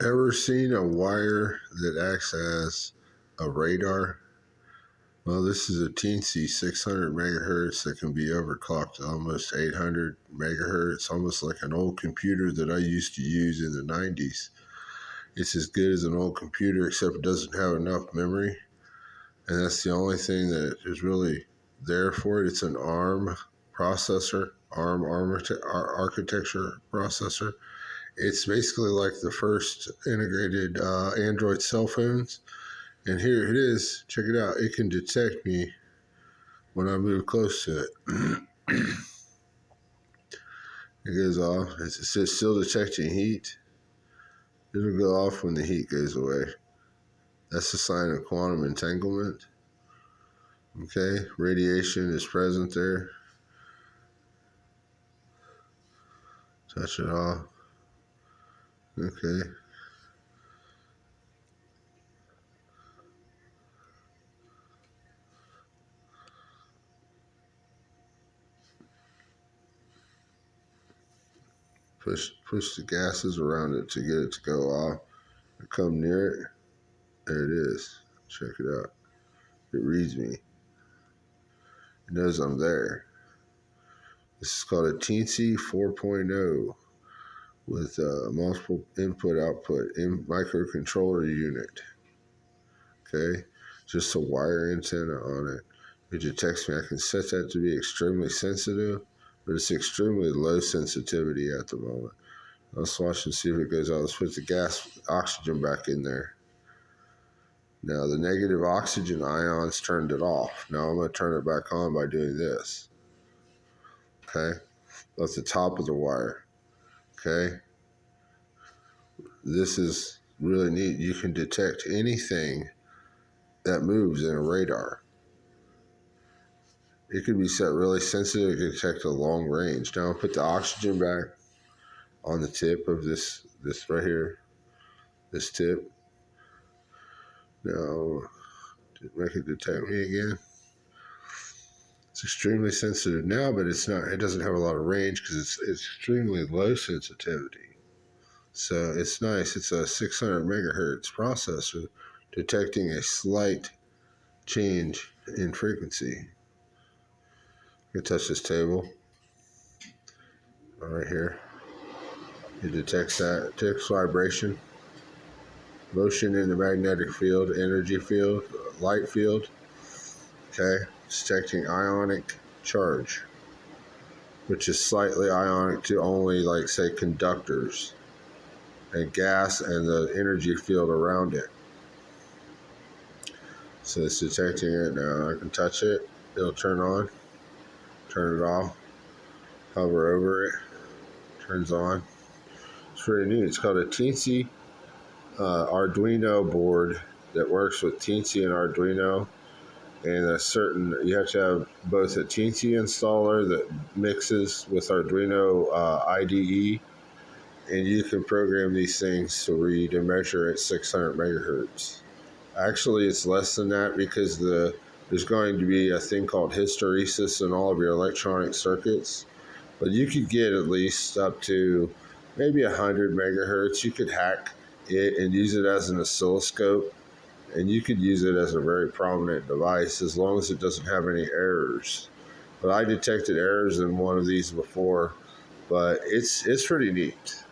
Ever seen a wire that acts as a radar? Well, this is a Teensy 600 megahertz that can be overclocked to almost 800 megahertz, almost like an old computer that I used to use in the 90s. It's as good as an old computer, except it doesn't have enough memory, and that's the only thing that is really there for it. It's an ARM processor, ARM architecture processor. It's basically like the first integrated Android cell phones. And here it is. Check it out. It can detect me when I move close to it. It goes off. It says still detecting heat. It'll go off when the heat goes away. That's a sign of quantum entanglement. Okay, radiation is present there. Touch it off. Okay. Push the gases around it to get it to go off. I come near it. There it is. Check it out. It reads me. It knows I'm there. This is called a Teensy 4.0 with multiple input-output microcontroller unit. Okay, just a wire antenna on it. It detects me. I can set that to be extremely sensitive, but it's extremely low sensitivity at the moment. Let's watch and see if it goes out. Let's put the oxygen back in there. Now the negative oxygen ions turned it off. Now I'm going to turn it back on by doing this. Okay, that's the top of the wire. Okay, this is really neat. You can detect anything that moves in a radar. It could be set really sensitive to detect a long range. Now I'll put the oxygen back on the tip of this right here, this tip. Now, make it detect me again. It's extremely sensitive now, but it's not. It doesn't have a lot of range because it's extremely low sensitivity. So it's nice. It's a 600 megahertz processor detecting a slight change in frequency. You can touch this table right here. It detects that. It detects vibration, motion in the magnetic field, energy field, light field. Okay, it's detecting ionic charge, which is slightly ionic to only, like, say, conductors and gas and the energy field around it. So it's detecting it now. I can touch it. It'll turn on, turn it off, hover over it, turns on. It's pretty neat. It's called a Teensy Arduino board that works with Teensy and Arduino. And you have to have both a Teensy installer that mixes with Arduino IDE, and you can program these things to read and measure at 600 megahertz. Actually, it's less than that because there's going to be a thing called hysteresis in all of your electronic circuits. But you could get at least up to maybe 100 megahertz. You could hack it and use it as an oscilloscope, and you could use it as a very prominent device as long as it doesn't have any errors. But I detected errors in one of these before, but it's pretty neat.